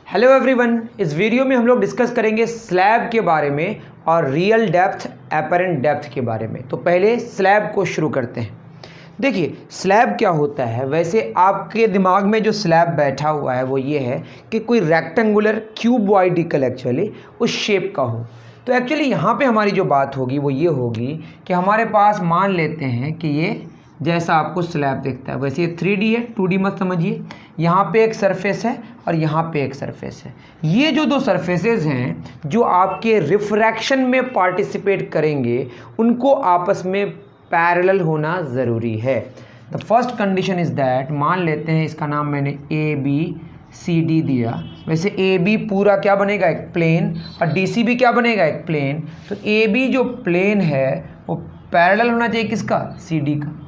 Hello everyone, इस video में हम लोग डिस्कस करेंगे स्लैब के बारे में और रियल डेप्थ एपरेंट डेप्थ के बारे में। तो पहले स्लैब को शुरू करते हैं। देखिए स्लैब क्या होता है। वैसे आपके दिमाग में जो स्लैब बैठा हुआ है वो ये है कि कोई रेक्टेंगुलर क्यूबॉइडिकल एक्चुअली उस शेप का हो। तो एक्चुअली यहाँ पे हमारी जो बात होगी वो ये होगी कि हमारे पास मान लेते हैं कि ये जैसा आपको स्लैब दिखता है वैसे ये 3D है, 2D मत समझिए। यहाँ पे एक सरफेस है और यहाँ पे एक सरफेस है। ये जो दो सरफेसेस हैं जो आपके रिफ्रैक्शन में पार्टिसिपेट करेंगे उनको आपस में पैरेलल होना ज़रूरी है। The first condition is that, मान लेते हैं इसका नाम मैंने ABCD दिया। वैसे AB पूरा क्या बनेगा, एक प्लेन, और DC भी क्या बनेगा, एक प्लेन। तो AB जो प्लेन है वो पैरेलल होना चाहिए किसका, CD का।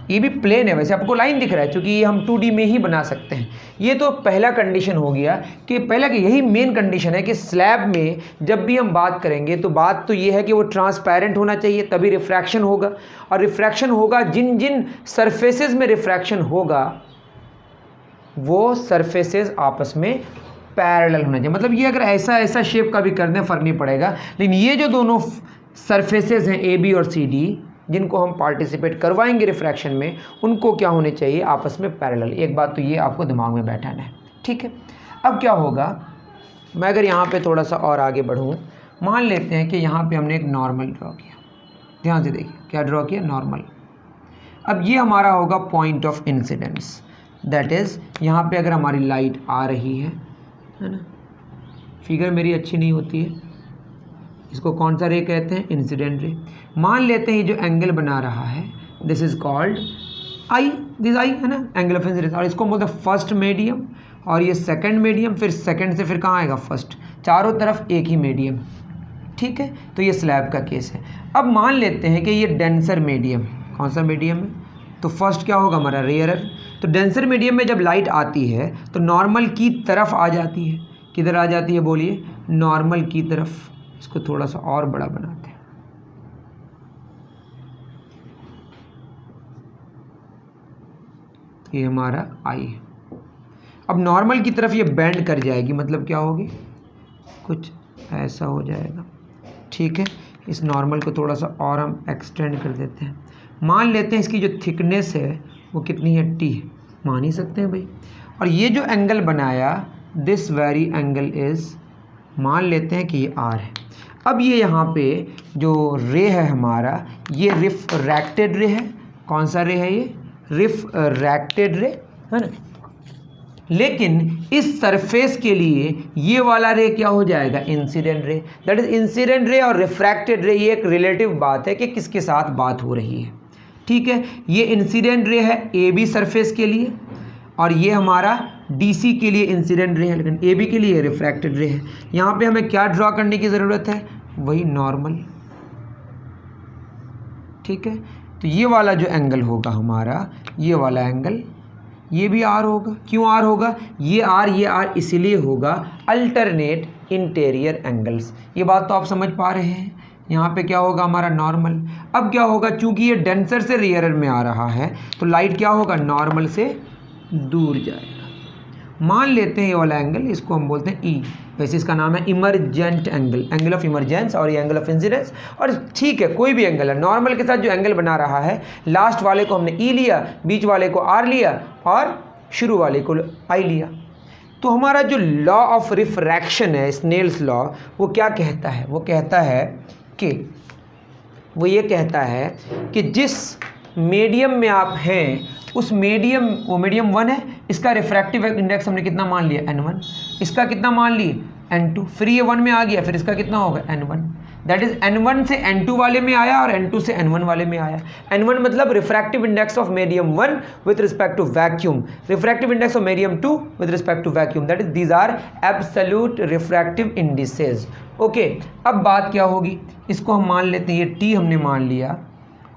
ये भी प्लेन है, वैसे आपको लाइन दिख रहा है क्योंकि ये हम 2D में ही बना सकते हैं। ये तो पहला कंडीशन हो गया कि पहला कि यही मेन कंडीशन है कि स्लैब में जब भी हम बात करेंगे तो बात तो ये है कि वो ट्रांसपेरेंट होना चाहिए, तभी रिफ्रैक्शन होगा। और रिफ्रैक्शन होगा जिन जिन सरफेसेस में रिफ्रैक्शन होगा वो सरफेसेस आपस में पैरेलल होना चाहिए। मतलब ये अगर ऐसा ऐसा शेप का भी कर दें फ़र्क नहीं पड़ेगा, लेकिन ये जो दोनों सरफेसेस हैं AB और CD जिनको हम पार्टिसिपेट करवाएंगे रिफ्रैक्शन में, उनको क्या होने चाहिए, आपस में पैरेलल। एक बात तो ये आपको दिमाग में बैठाना है, ठीक है। अब क्या होगा, मैं अगर यहाँ पे थोड़ा सा और आगे बढ़ूँ, मान लेते हैं कि यहाँ पे हमने एक नॉर्मल ड्रॉ किया। ध्यान से देखिए क्या ड्रॉ किया, नॉर्मल। अब ये हमारा होगा point of incidence, that is यहाँ पे अगर हमारी लाइट आ रही है ना, फिगर मेरी अच्छी नहीं होती है, इसको कौन सा रे कहते हैं, इंसिडेंट रे। मान लेते हैं ये जो एंगल बना रहा है this is called I, this I है ना, एंगल ऑफ इंसिडेंस। और इसको बोलते हैं फर्स्ट मीडियम, और ये सेकंड मीडियम, फिर सेकंड से फिर कहाँ आएगा, फर्स्ट। चारों तरफ एक ही मीडियम, ठीक है। तो ये स्लैब का केस है। अब मान लेते हैं कि ये डेंसर मीडियम, कौन सा मीडियम है, तो फर्स्ट क्या होगा हमारा, रेयरर। तो डेंसर मीडियम में जब लाइट आती है तो नॉर्मल की तरफ आ जाती है। किधर आ जाती है बोलिए, नॉर्मल की तरफ। इसको थोड़ा सा और बड़ा बनाते हैं, ये हमारा आई है। अब नॉर्मल की तरफ ये बेंड कर जाएगी, मतलब क्या होगी, कुछ ऐसा हो जाएगा, ठीक है। इस नॉर्मल को थोड़ा सा और हम एक्सटेंड कर देते हैं। मान लेते हैं इसकी जो थिकनेस है वो कितनी है, T, मान ही सकते हैं भाई। और ये जो एंगल बनाया दिस वेरी एंगल इज़, मान लेते हैं कि ये R है। अब ये यहाँ पे जो रे है हमारा, ये रिफ्रैक्टेड रे है। कौन सा रे है ये, रिफ्रैक्टेड रे है ना। लेकिन इस सरफेस के लिए ये वाला रे क्या हो जाएगा, incident ray. That is incident ray और रिफ्रैक्टेड रे, ये एक रिलेटिव बात है कि किसके साथ बात हो रही है, ठीक है। ये इंसिडेंट रे है AB सरफेस के लिए, और ये हमारा DC के लिए इंसिडेंट रे है, लेकिन AB के लिए रिफ्रैक्टेड रे है। यहाँ पे हमें क्या ड्रॉ करने की ज़रूरत है, वही नॉर्मल, ठीक है। तो ये वाला जो एंगल होगा हमारा, ये वाला एंगल, ये भी R होगा। क्यों R होगा, ये R इसीलिए होगा अल्टरनेट इंटीरियर एंगल्स। ये बात तो आप समझ पा रहे हैं। यहाँ पे क्या होगा हमारा, नॉर्मल। अब क्या होगा, चूंकि ये डेंसर से रेयरर में आ रहा है तो लाइट क्या होगा, नॉर्मल से दूर जाएगा। मान लेते हैं ये वाला एंगल, इसको हम बोलते हैं E। वैसे इसका नाम है emergent angle, angle of emergence, और ये एंगल ऑफ इंसिडेंस। और ठीक है, कोई भी एंगल है, नॉर्मल के साथ जो एंगल बना रहा है, लास्ट वाले को हमने E लिया, बीच वाले को R लिया और शुरू वाले को I लिया। तो हमारा जो लॉ ऑफ रिफ्रैक्शन है, स्नेल्स लॉ, वो क्या कहता है, वो कहता है कि वो ये कहता है कि जिस मीडियम में आप हैं उस मीडियम, वो मीडियम 1 है, इसका रिफ्रैक्टिव इंडेक्स हमने कितना मान लिया, N1, इसका कितना मान लिए, N2, फिर ये 1 में आ गया, फिर इसका कितना होगा, N1। दैट इज N1 से N2 वाले में आया और N2 से N1 वाले में आया। N1 मतलब refractive index of medium 1 with respect to vacuum, refractive index of medium 2 with respect to vacuum. That is these are absolute refractive indices, okay. अब बात क्या होगी, इसको हम मान लेते हैं ये T हमने मान लिया,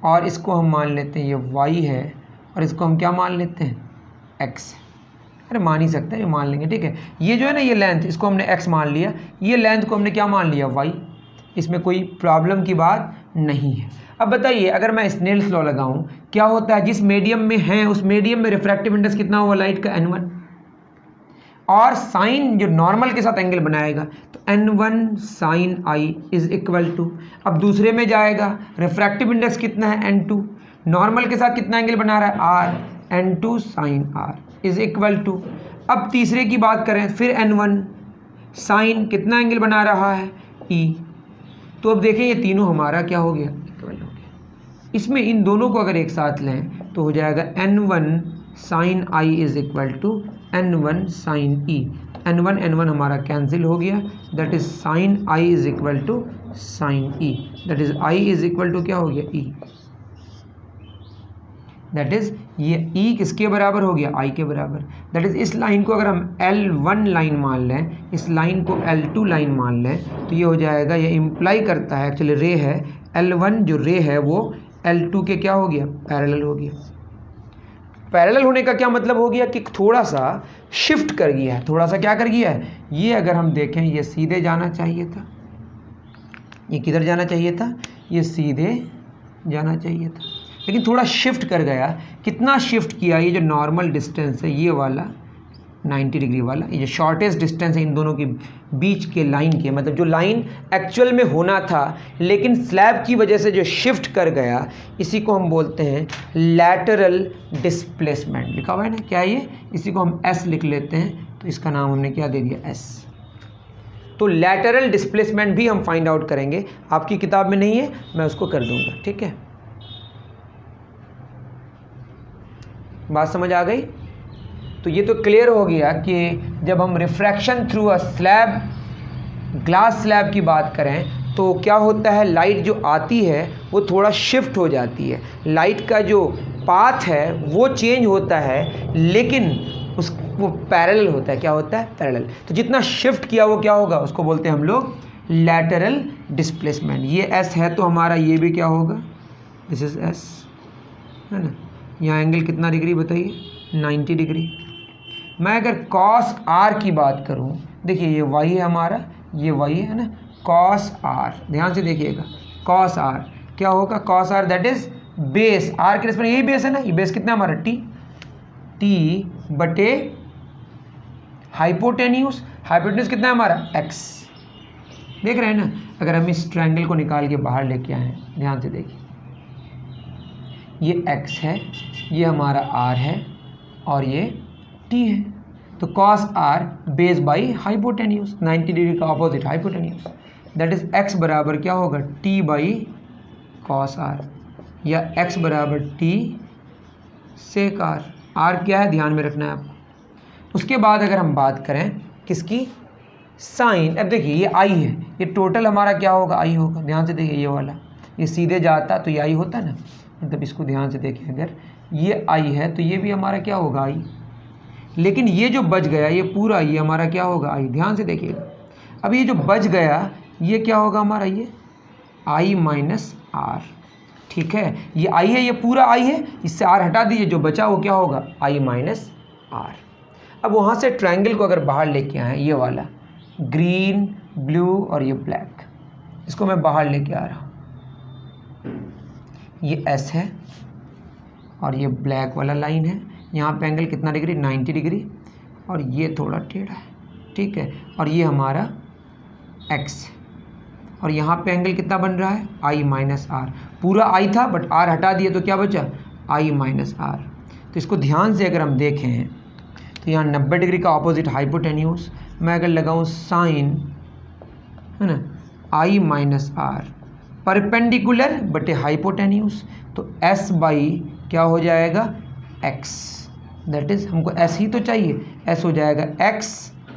और इसको हम मान लेते हैं ये Y है, और इसको हम क्या मान लेते हैं, X। अरे मान ही सकते हैं, ये मान लेंगे, ठीक है। ये जो है ना, ये लेंथ, इसको हमने X मान लिया, ये लेंथ को हमने क्या मान लिया, Y। इसमें कोई प्रॉब्लम की बात नहीं है। अब बताइए, अगर मैं स्नेल्स लॉ लगाऊं, क्या होता है, जिस मीडियम में है उस मीडियम में रिफ्रैक्टिव इंडेक्स कितना होगा लाइट का, N1। और साइन जो नॉर्मल के साथ एंगल बनाएगा तो n1 sine I is equal to, अब दूसरे में जाएगा, रिफ्रैक्टिव इंडेक्स कितना है n2, नॉर्मल के साथ कितना एंगल बना रहा है r, n2 sine r is equal to, अब तीसरे की बात करें फिर n1 साइन कितना एंगल बना रहा है e, तो अब देखें ये तीनों हमारा क्या हो गया, इक्वल हो गया। इसमें इन दोनों को अगर एक साथ लें तो हो जाएगा n1 sine I is equal to n1 sine e, n1 हमारा कैंसिल हो गया, that is sine I is equal to sine e, that is i is equal to क्या हो गया e, दैट इज ये e किसके बराबर हो गया, i के बराबर। दैट इज इस लाइन को अगर हम L1 लाइन मान लें, इस लाइन को L2 लाइन मान लें तो ये हो जाएगा, ये इम्प्लाई करता है, एक्चुअली रे है L1 जो रे है वो L2 के क्या हो गया, पैरेलल हो गया। पैरेलल होने का क्या मतलब हो गया कि थोड़ा सा शिफ्ट कर गया है, थोड़ा सा क्या कर गया है, ये अगर हम देखें ये सीधे जाना चाहिए था, ये किधर जाना चाहिए था, ये सीधे जाना चाहिए था, लेकिन थोड़ा शिफ्ट कर गया। कितना शिफ्ट किया, ये जो नॉर्मल डिस्टेंस है ये वाला 90 डिग्री वाला, ये जो शॉर्टेस्ट डिस्टेंस है इन दोनों के बीच के लाइन के, मतलब जो लाइन एक्चुअल में होना था लेकिन स्लैब की वजह से जो शिफ्ट कर गया, इसी को हम बोलते हैं लैटरल डिस्प्लेसमेंट। लिखा हुआ है ना क्या ये, इसी को हम एस लिख लेते हैं, तो इसका नाम हमने क्या दे दिया, एस। तो लैटरल डिस्प्लेसमेंट भी हम फाइंड आउट करेंगे, आपकी किताब में नहीं है, मैं उसको कर दूंगा, ठीक है। बात समझ आ गई? तो ये तो क्लियर हो गया कि जब हम refraction through a slab, glass slab की बात करें तो क्या होता है, लाइट जो आती है वो थोड़ा शिफ्ट हो जाती है, लाइट का जो पाथ है वो चेंज होता है, लेकिन वो पैरेलल होता है, क्या होता है, पैरेलल। तो जितना शिफ्ट किया वो क्या होगा, उसको बोलते हैं हम लोग लैटरल डिस्प्लेसमेंट। ये एस है तो हमारा ये भी क्या होगा, दिस इज एस, है ना। यहाँ एंगल कितना डिग्री बताइए, 90 डिग्री। मैं अगर कॉस आर की बात करूँ, देखिए ये वाई है हमारा, ये वाई है ना, कॉस आर, ध्यान से देखिएगा, कॉस आर क्या होगा, cos r that is base, r के रेस्पेक्ट यही बेस है ना, ये बेस कितना हमारा टी बटे हाइपोटेन्यूस, हाइपोटेन्यूस कितना है हमारा एक्स। देख रहे हैं ना, अगर हम इस ट्रायंगल को निकाल के बाहर लेके आए, ध्यान से देखिए, ये x है, ये हमारा r है और ये t है, तो cos r base by hypotenuse, 90 degree का opposite hypotenuse, that is x बराबर क्या होगा, t बाई cos r, या x बराबर t सेक r। r क्या है ध्यान में रखना है आपको। उसके बाद अगर हम बात करें किसकी, साइन, अब देखिए ये i है, ये टोटल हमारा क्या होगा, i होगा। ध्यान से देखिए ये वाला, ये सीधे जाता तो ये i होता ना, मतलब इसको ध्यान से देखें, अगर ये आई है तो ये भी हमारा क्या होगा, आई, लेकिन ये जो बच गया ये पूरा ये हमारा क्या होगा, आई। ध्यान से देखिएगा, अब ये जो बच गया ये क्या होगा हमारा, ये आई माइनस आर, ठीक है, ये आई है, ये पूरा आई है, इससे आर हटा दीजिए, जो बचा वो क्या होगा, आई माइनस आर। अब वहाँ से ट्रायंगल को अगर बाहर लेके आए, ये वाला ग्रीन, ब्लू और ये ब्लैक, इसको मैं बाहर लेके आ रहा हूँ, ये S है और ये ब्लैक वाला लाइन है, यहाँ पे एंगल कितना डिग्री, 90 डिग्री, और ये थोड़ा टेढ़ा है, ठीक है, और ये हमारा X है, और यहाँ पे एंगल कितना बन रहा है, I माइनस आर, पूरा I था बट R हटा दिया तो क्या बचा, I माइनस आर। तो इसको ध्यान से अगर हम देखें तो यहाँ 90 डिग्री का ऑपोजिट हाइपोटेन्यूस, मैं अगर लगाऊँ साइन, है ना, I माइनस आर परपेंडिकुलर बटे हाइपोटेन्यूस, तो s बाई क्या हो जाएगा, x, दैट इज हमको s ही तो चाहिए, s हो जाएगा x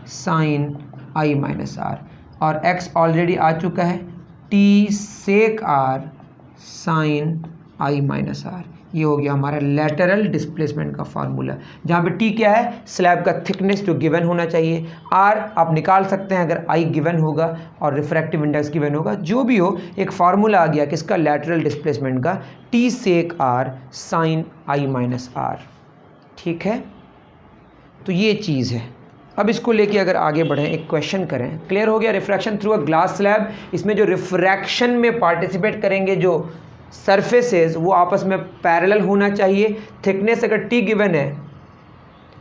sine i minus r, और x ऑलरेडी आ चुका है, t sec r sine i minus r. ये हो गया हमारा लैटरल डिस्प्लेसमेंट का फार्मूला, जहाँ पे टी क्या है, स्लैब का थिकनेस जो गिवन होना चाहिए, आर आप निकाल सकते हैं अगर आई गिवन होगा और रिफ्रैक्टिव इंडेक्स गिवन होगा, जो भी हो एक फार्मूला आ गया किसका, लैटरल डिस्प्लेसमेंट का, t sec r sine I minus r, ठीक है। तो ये चीज़ है। अब इसको लेके अगर आगे बढ़ें, एक क्वेश्चन करें, क्लियर हो गया, refraction through a glass slab, इसमें जो रिफ्रैक्शन में पार्टिसिपेट करेंगे जो सरफेसेस वो आपस में पैरेलल होना चाहिए, थिकनेस अगर टी गिवन है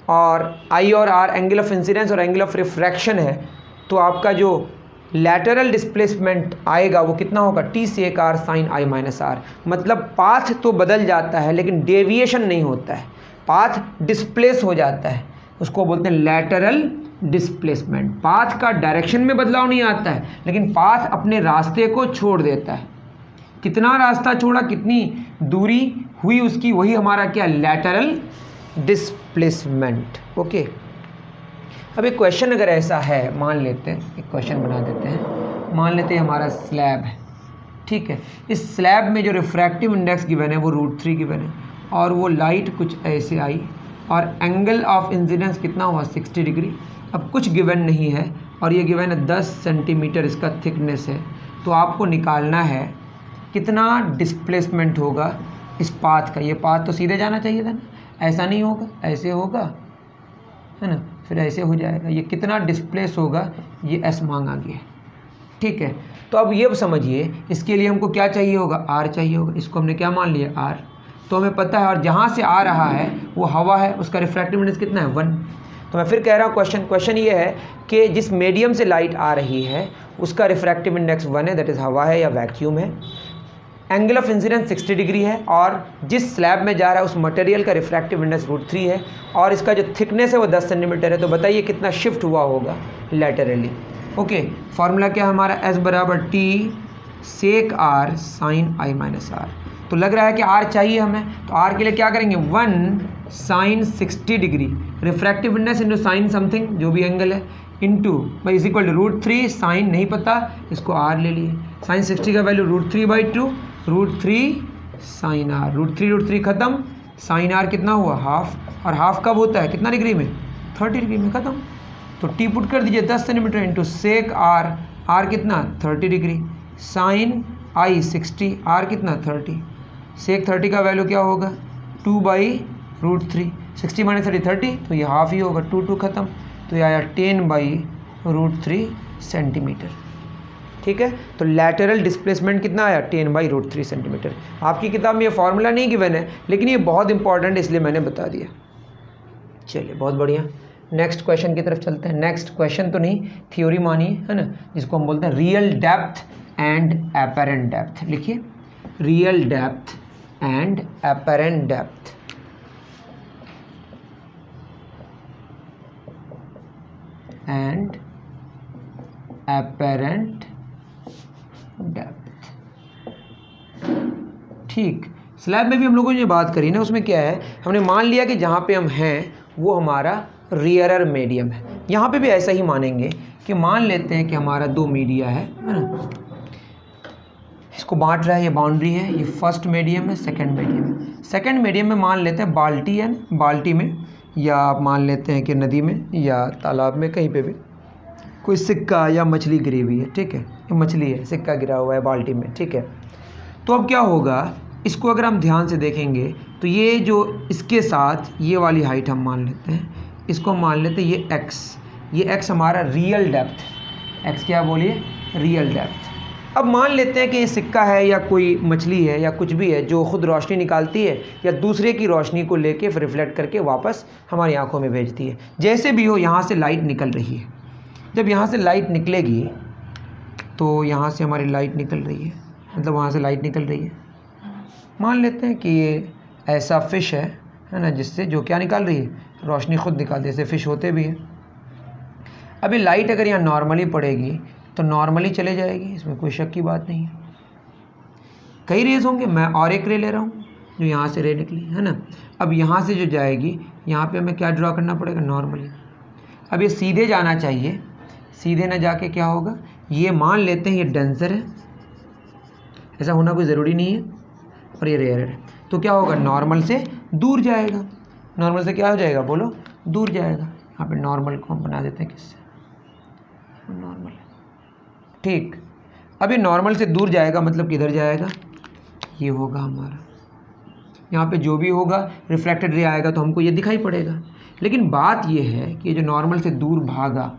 और आई और आर एंगल ऑफ इंसिडेंस और एंगल ऑफ रिफ्रैक्शन है, तो आपका जो लैटरल डिस्प्लेसमेंट आएगा वो कितना होगा, t sec r sine I minus r. मतलब पाथ तो बदल जाता है लेकिन डेविएशन नहीं होता है, पाथ डिस्प्लेस हो जाता है, उसको बोलते हैं लैटरल डिस्प्लेसमेंट। पाथ का डायरेक्शन में बदलाव नहीं आता है लेकिन पाथ अपने रास्ते को छोड़ देता है। कितना रास्ता छोड़ा, कितनी दूरी हुई उसकी, वही हमारा क्या, लैटरल डिस्प्लेसमेंट। ओके, अब एक क्वेश्चन अगर ऐसा है, मान लेते हैं एक क्वेश्चन बना देते हैं, मान लेते हैं हमारा स्लैब है, ठीक है। इस स्लैब में जो रिफ्रैक्टिव इंडेक्स गिवन है वो √3 गिवन है और वो लाइट कुछ ऐसे आई और एंगल ऑफ इंसिडेंस कितना हुआ, 60 डिग्री। अब कुछ गिवन नहीं है और ये गिवन है 10 सेंटीमीटर इसका थिकनेस है, तो आपको निकालना है कितना डिस्प्लेसमेंट होगा इस पाथ का। ये पाथ तो सीधे जाना चाहिए था ना, ऐसा नहीं होगा, ऐसे होगा, है ना, फिर ऐसे हो जाएगा। ये कितना डिस्प्लेस होगा, ये एस मांगा गया, ठीक है। तो अब ये समझिए, इसके लिए हमको क्या चाहिए होगा, आर चाहिए होगा। इसको हमने क्या मान लिया, आर, तो हमें पता है। और जहाँ से आ रहा है वो हवा है, उसका रिफ्रैक्टिव इंडेक्स कितना है, 1। तो मैं फिर कह रहा हूँ क्वेश्चन ये है कि जिस मीडियम से लाइट आ रही है उसका रिफ्रैक्टिव इंडेक्स 1 है, दैट इज़ हवा है या वैक्यूम है। एंगल ऑफ इंसिडेंस 60 डिग्री है और जिस स्लैब में जा रहा है उस मटेरियल का रिफ्रैक्टिव इंडेक्स √3 है और इसका जो थिकनेस है वो 10 सेंटीमीटर है। तो बताइए कितना शिफ्ट हुआ होगा लैटरली। ओके, फार्मूला क्या हमारा, एस बराबर t sec r sine I minus r. तो लग रहा है कि आर चाहिए हमें, तो आर के लिए क्या करेंगे, 1 sine 60 degree refractive index into sine something जो भी एंगल है इंटू भाई इज इक्वल टू √3, साइन नहीं पता इसको आर ले लिए। साइन 60 का वैल्यू √3/2, √3 साइन आर, √3 खत्म, साइन आर कितना हुआ, हाफ, और हाफ कब होता है, कितना डिग्री में, 30 डिग्री में, खत्म। तो टी पुट कर दीजिए 10 centimetre into sec r, r कितना 30 डिग्री, साइन आई 60, आर कितना 30, सेक 30 का वैल्यू क्या होगा 2/√3, 60 - 30 30, तो ये हाफ ही होगा, 2 खत्म, तो ये आया 10/√3 सेंटीमीटर, ठीक है। तो लैटरल डिस्प्लेसमेंट कितना आया, 10/√3 सेंटीमीटर। आपकी किताब में ये फार्मूला नहीं गिवन है लेकिन ये बहुत इंपॉर्टेंट है इसलिए मैंने बता दिया। चलिए बहुत बढ़िया, नेक्स्ट क्वेश्चन की तरफ चलते हैं। नेक्स्ट क्वेश्चन तो नहीं, थ्योरी मानिए, है ना, जिसको हम बोलते हैं real depth and apparent depth. लिखिए, real depth and apparent depth. And apparent depth, ठीक। स्लैब में भी हम लोगों ने बात करी ना, उसमें क्या है, हमने मान लिया कि जहाँ पे हम हैं वो हमारा रियरर मीडियम है। यहाँ पे भी ऐसा ही मानेंगे कि मान लेते हैं कि हमारा 2 मीडिया है ना, इसको बांट रहा है, ये बाउंड्री है, ये फर्स्ट मीडियम है, सेकंड मीडियम है। सेकंड मीडियम में मान लेते हैं बाल्टी है, बाल्टी में, या आप मान लेते हैं कि नदी में या तालाब में, कहीं पे भी कोई सिक्का या मछली गिरी हुई है, ठीक है, ये मछली है, सिक्का गिरा हुआ है बाल्टी में, ठीक है। तो अब क्या होगा, इसको अगर हम ध्यान से देखेंगे तो ये जो इसके साथ ये वाली हाइट हम मान लेते हैं, इसको हम मान लेते हैं ये x, ये x हमारा रियल डेप्थ, x क्या बोलिए, रियल डेप्थ। अब मान लेते हैं कि ये सिक्का है या कोई मछली है या कुछ भी है जो ख़ुद रोशनी निकालती है या दूसरे की रोशनी को लेके फिर रिफ्लेक्ट करके वापस हमारी आंखों में भेजती है। जैसे भी हो, यहाँ से लाइट निकल रही है, जब यहाँ से लाइट निकलेगी तो यहाँ से हमारी लाइट निकल रही है, मतलब वहाँ से लाइट निकल रही है। मान लेते हैं कि ये ऐसा फ़िश है ना, जिससे जो क्या निकाल रही है, रोशनी ख़ुद निकालती है, जैसे फ़िश होते भी हैं। अभी लाइट अगर यहाँ नॉर्मली पड़ेगी तो नॉर्मली चले जाएगी, इसमें कोई शक की बात नहीं है। कई रेज होंगे, मैं और एक रे ले रहा हूँ जो यहाँ से रे निकली है ना। अब यहाँ से जो जाएगी, यहाँ पे हमें क्या ड्रॉ करना पड़ेगा, नॉर्मली। अब ये सीधे जाना चाहिए, सीधे ना जाके क्या होगा, ये मान लेते हैं ये डेंसर है, ऐसा होना कोई ज़रूरी नहीं है, और ये रेयर है, तो क्या होगा, नॉर्मल से दूर जाएगा। नॉर्मल से क्या हो जाएगा, बोलो, दूर जाएगा। यहाँ पे नॉर्मल को हम बना देते हैं किससे, नॉर्मल, ठीक। अब ये नॉर्मल से दूर जाएगा मतलब किधर जाएगा, ये होगा हमारा, यहाँ पे जो भी होगा रिफ्लेक्टेड रे आएगा तो हमको ये दिखाई पड़ेगा। लेकिन बात ये है कि जो नॉर्मल से दूर भागा,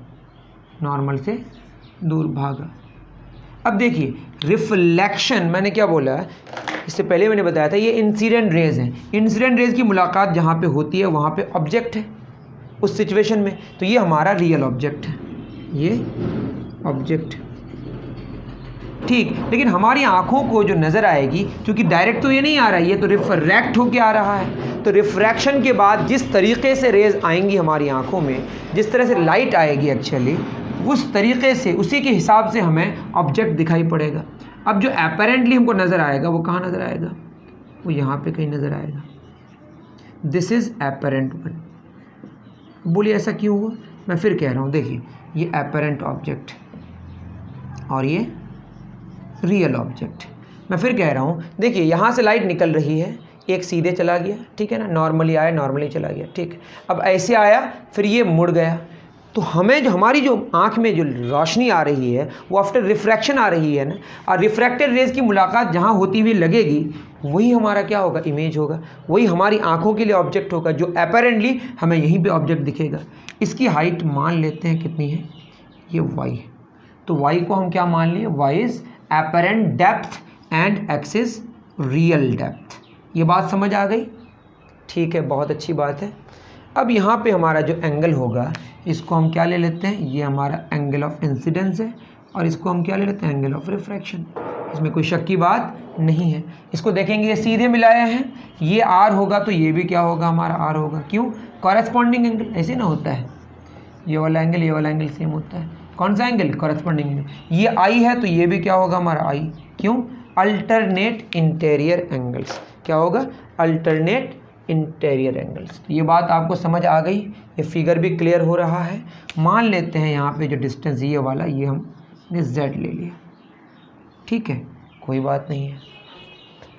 नॉर्मल से दूर भागा। अब देखिए रिफ्लेक्शन, मैंने क्या बोला, इससे पहले मैंने बताया था ये इंसिडेंट रेज हैं। इंसिडेंट रेज की मुलाकात जहाँ पे होती है वहाँ पे ऑब्जेक्ट है, उस सिचुएशन में। तो ये हमारा रियल ऑब्जेक्ट है, ये ऑब्जेक्ट, ठीक। लेकिन हमारी आंखों को जो नज़र आएगी, क्योंकि डायरेक्ट तो ये नहीं आ रहा है, ये तो रिफ्रैक्ट होके आ रहा है। तो रिफ्रैक्शन के बाद जिस तरीके से रेज आएंगी हमारी आंखों में, जिस तरह से लाइट आएगी एक्चुअली, उस तरीके से, उसी के हिसाब से हमें ऑब्जेक्ट दिखाई पड़ेगा। अब जो एपरेंटली हमको नज़र आएगा वो कहाँ नज़र आएगा? वो यहाँ पे कहीं नज़र आएगा। This is apparent one. बोलिए ऐसा क्यों हुआ? मैं फिर कह रहा हूँ, देखिए ये एपरेंट ऑब्जेक्ट और ये रियल ऑब्जेक्ट। मैं फिर कह रहा हूँ, देखिए यहाँ से लाइट निकल रही है, एक सीधे चला गया, ठीक है ना, नॉर्मली आया, नॉर्मली चला गया, ठीक। अब ऐसे आया, फिर ये मुड़ गया। तो हमें जो हमारी जो आँख में जो रोशनी आ रही है वो आफ्टर रिफ्रैक्शन आ रही है ना, और रिफ्रैक्टेड रेज की मुलाकात जहाँ होती हुई लगेगी वही हमारा क्या होगा? इमेज होगा, वही हमारी आँखों के लिए ऑब्जेक्ट होगा, जो अपेरेंटली हमें यहीं पे ऑब्जेक्ट दिखेगा। इसकी हाइट मान लेते हैं कितनी है? ये y है। तो y को हम क्या मान लिए? y is apparent depth and x is real depth. ये बात समझ आ गई? ठीक है, बहुत अच्छी बात है। अब यहाँ पे हमारा जो एंगल होगा, इसको हम क्या ले लेते हैं? ये हमारा एंगल ऑफ इंसिडेंस है, और इसको हम क्या ले लेते हैं? Angle of refraction. इसमें कोई शक की बात नहीं है। इसको देखेंगे, ये सीधे मिलाए हैं, ये r होगा तो ये भी क्या होगा? हमारा r होगा। क्यों? कॉरेस्पॉन्डिंग एंगल, ऐसे ना होता है, ये वाला एंगल सेम होता है। कौन सा एंगल? Corresponding angle. ये I है तो ये भी क्या होगा? हमारा I। क्यों? Alternate interior angles. क्या होगा? Alternate interior angles. ये बात आपको समझ आ गई? ये फिगर भी क्लियर हो रहा है। मान लेते हैं यहाँ पे जो डिस्टेंस ये वाला, ये हमने z ले लिया, ठीक है, कोई बात नहीं है।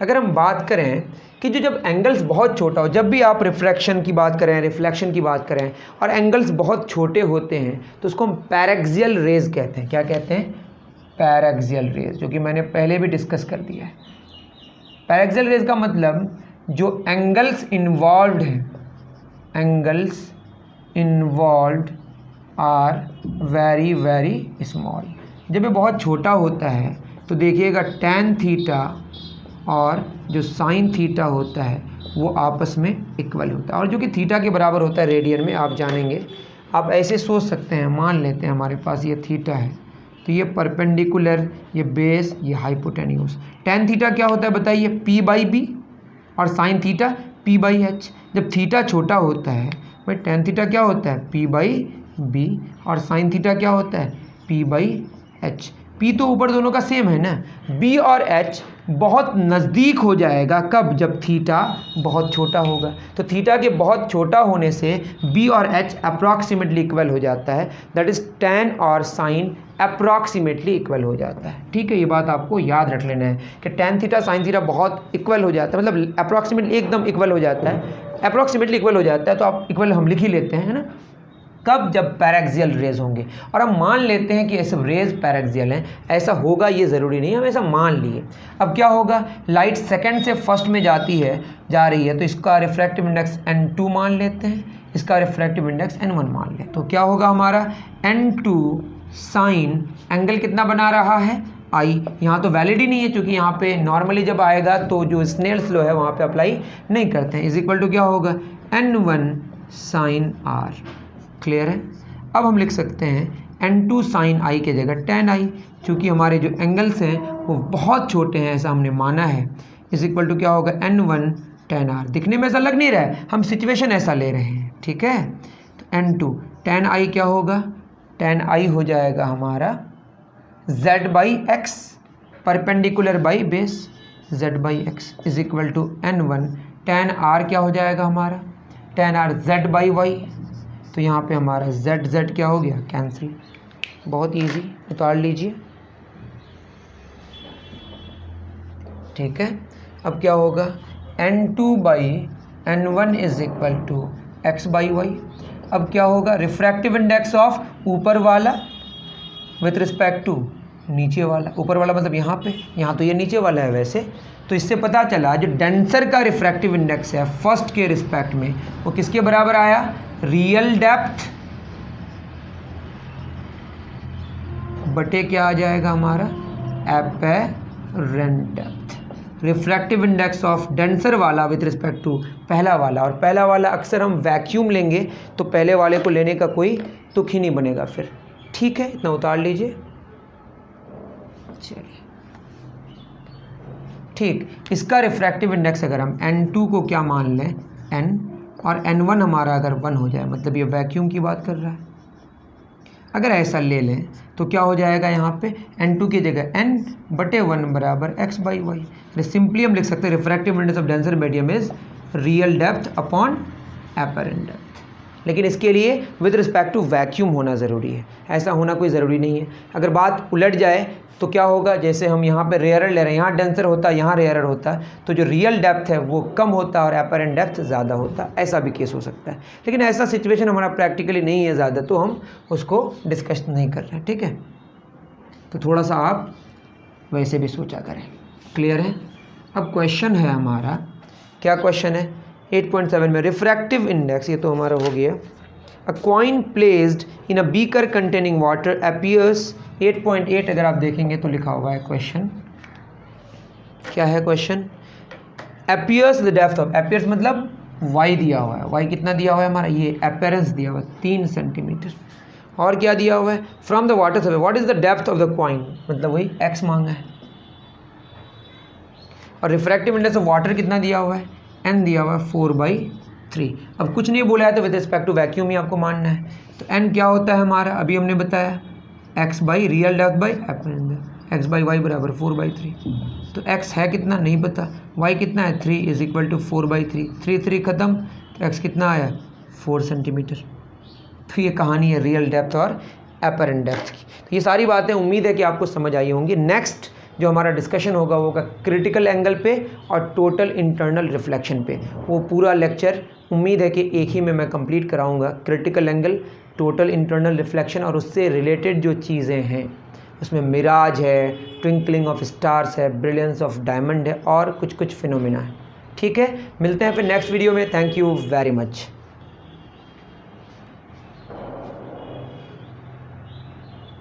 अगर हम बात करें कि जब एंगल्स बहुत छोटा हो, जब भी आप रिफ्रैक्शन की बात करें, रिफ्लेक्शन की बात करें, और एंगल्स बहुत छोटे होते हैं, तो उसको हम पैरेक्सियल रेज कहते हैं। क्या कहते हैं? पैरेक्सियल रेज, जो कि मैंने पहले भी डिस्कस कर दिया है। पैरेक्सियल रेज का मतलब जो एंगल्स इन्वॉल्व्ड हैं, angles involved are very very small. जब ये बहुत छोटा होता है तो देखिएगा tan थीटा और जो sin थीटा होता है वो आपस में इक्वल होता है, और जो कि थीटा के बराबर होता है रेडियन में, आप जानेंगे। आप ऐसे सोच सकते हैं, मान लेते हैं हमारे पास ये थीटा है, तो ये परपेंडिकुलर, ये बेस, ये हाइपोटेन्यूस। tan थीटा क्या होता है बताइए? p/b, और sin थीटा p/h। जब थीटा छोटा होता है भाई, tan थीटा क्या होता है? p/b, और sin थीटा क्या होता है? p/h। p तो ऊपर दोनों का सेम है ना। b और h बहुत नज़दीक हो जाएगा, कब? जब थीटा बहुत छोटा होगा। तो थीटा के बहुत छोटा होने से b और h अप्रॉक्सीमेटली इक्वल हो जाता है, दैट इज़ tan और sin अप्रॉक्सीमेटली इक्वल हो जाता है। ठीक है, ये बात आपको याद रख लेना है कि tan थीटा sin थीटा बहुत इक्वल हो जाता है, मतलब अप्रॉक्सीमेटली एकदम इक्वल हो जाता है, अप्रॉक्सीमेटली इक्वल हो जाता है। तो आप इक्वल हम लिख ही लेते हैं, है ना। कब? जब पैरेक्सियल रेज होंगे। और हम मान लेते हैं कि ये सब रेज पैरेक्सियल हैं, ऐसा होगा ये ज़रूरी नहीं, हम ऐसा मान लिए। अब क्या होगा? लाइट सेकंड से फर्स्ट में जा रही है, तो इसका रिफ्रैक्टिव इंडेक्स n2 मान लेते हैं, इसका रिफ्रैक्टिव इंडेक्स n1 मान लें। तो क्या होगा हमारा? n2 साइन एंगल कितना बना रहा है? I। यहाँ तो वैलिड ही नहीं है, क्योंकि यहाँ पे नॉर्मली जब आएगा तो जो स्नेल्स लॉ है वहाँ पे अप्लाई नहीं करते हैं। इज इक्वल टू क्या होगा? n1 sign r। क्लियर है? अब हम लिख सकते हैं n2 साइन i के जगह tan i, क्योंकि हमारे जो एंगल्स हैं वो बहुत छोटे हैं, ऐसा हमने माना है। इज इक्वल टू क्या होगा? n1 tan r। दिखने में ऐसा लग नहीं रहा है, हम सिचुएशन ऐसा ले रहे हैं, ठीक है। तो n2 tan i क्या होगा? tan i हो जाएगा हमारा z/x, perpendicular by base, z/x is equal to n1 tan r क्या हो जाएगा हमारा? tan r z/y। तो यहाँ पे हमारा z क्या हो गया? कैंसिल। बहुत इजी, उतार लीजिए, ठीक है। अब क्या होगा? n2/n1 is equal to x/y। अब क्या होगा? रिफ्रैक्टिव इंडेक्स ऑफ ऊपर वाला विथ रिस्पेक्ट टू नीचे वाला। ऊपर वाला मतलब यहाँ पे, यहाँ तो ये नीचे वाला है वैसे। तो इससे पता चला जो डेंसर का रिफ्रैक्टिव इंडेक्स है फर्स्ट के रिस्पेक्ट में, वो किसके बराबर आया? रियल डेप्थ बटे क्या आ जाएगा हमारा? Apparent depth. Refractive index of denser वाला विथ रिस्पेक्ट टू पहला वाला, और पहला वाला अक्सर हम वैक्यूम लेंगे तो पहले वाले को लेने का कोई तुक ही नहीं बनेगा फिर। ठीक है, इतना उतार लीजिए। चलिए ठीक, इसका रिफ्रैक्टिव इंडेक्स अगर हम n2 को क्या मान लें n, और n1 हमारा अगर 1 हो जाए, मतलब ये वैक्यूम की बात कर रहा है, अगर ऐसा ले लें तो क्या हो जाएगा यहाँ पे n2 की जगह n/1 बराबर x/y। सिंपली हम लिख सकते हैं refractive index of denser medium is real depth upon apparent depth. लेकिन इसके लिए विद रिस्पेक्ट टू वैक्यूम होना ज़रूरी है, ऐसा होना कोई ज़रूरी नहीं है। अगर बात उलट जाए तो क्या होगा, जैसे हम यहाँ पे रेयरर ले रहे हैं, यहाँ डेंसर होता है, यहाँ रेयरर होता है, तो जो रियल डेप्थ है वो कम होता है और एपरेंट डेप्थ ज़्यादा होता है, ऐसा भी केस हो सकता है। लेकिन ऐसा सिचुएशन हमारा प्रैक्टिकली नहीं है ज़्यादा, तो हम उसको डिस्कस नहीं कर रहे हैं। ठीक है, तो थोड़ा सा आप वैसे भी सोचा करें। क्लियर है? अब क्वेश्चन है हमारा, क्या क्वेश्चन है 8.7 में, रिफ्रैक्टिव इंडेक्स, ये तो हमारा हो गया। अ coin placed in a beaker containing water appears 8.8, अगर आप देखेंगे तो लिखा हुआ है क्वेश्चन, क्या है question, appears the depth of, appears मतलब y दिया हुआ है, y कितना दिया हुआ है हमारा, ये अपीयरेंस दिया हुआ है 3 सेंटीमीटर, और क्या दिया हुआ है, from the water surface what is the depth of the coin, मतलब वही x मांगा है, और रिफ्रैक्टिव इंडेक्स ऑफ वाटर कितना दिया हुआ है, n दिया हुआ है 4/3। अब कुछ नहीं बोला है तो विद रिस्पेक्ट टू वैक्यूम ही आपको मानना है। तो n क्या होता है हमारा, अभी हमने बताया x by real depth by apparent depth, x by Y बराबर 4/3। तो x है कितना नहीं पता, y कितना है 3 इज इक्वल टू 4/3, 3 खत्म, तो x कितना आया 4 सेंटीमीटर। तो ये कहानी है रियल डेप्थ और एपरेंट डेप्थ की। तो ये सारी बातें उम्मीद है कि आपको समझ आई होंगी। नेक्स्ट जो हमारा डिस्कशन होगा वो होगा क्रिटिकल एंगल पे और टोटल इंटरनल रिफ्लेक्शन पे। वो पूरा लेक्चर उम्मीद है कि एक ही में मैं कंप्लीट कराऊंगा, critical angle, total internal reflection और उससे रिलेटेड जो चीज़ें हैं, उसमें मिराज है, ट्विंकलिंग ऑफ स्टार्स है, ब्रिलियंस ऑफ डायमंड है और कुछ फिनोमिना है। ठीक है, मिलते हैं फिर नेक्स्ट वीडियो में। Thank you very much.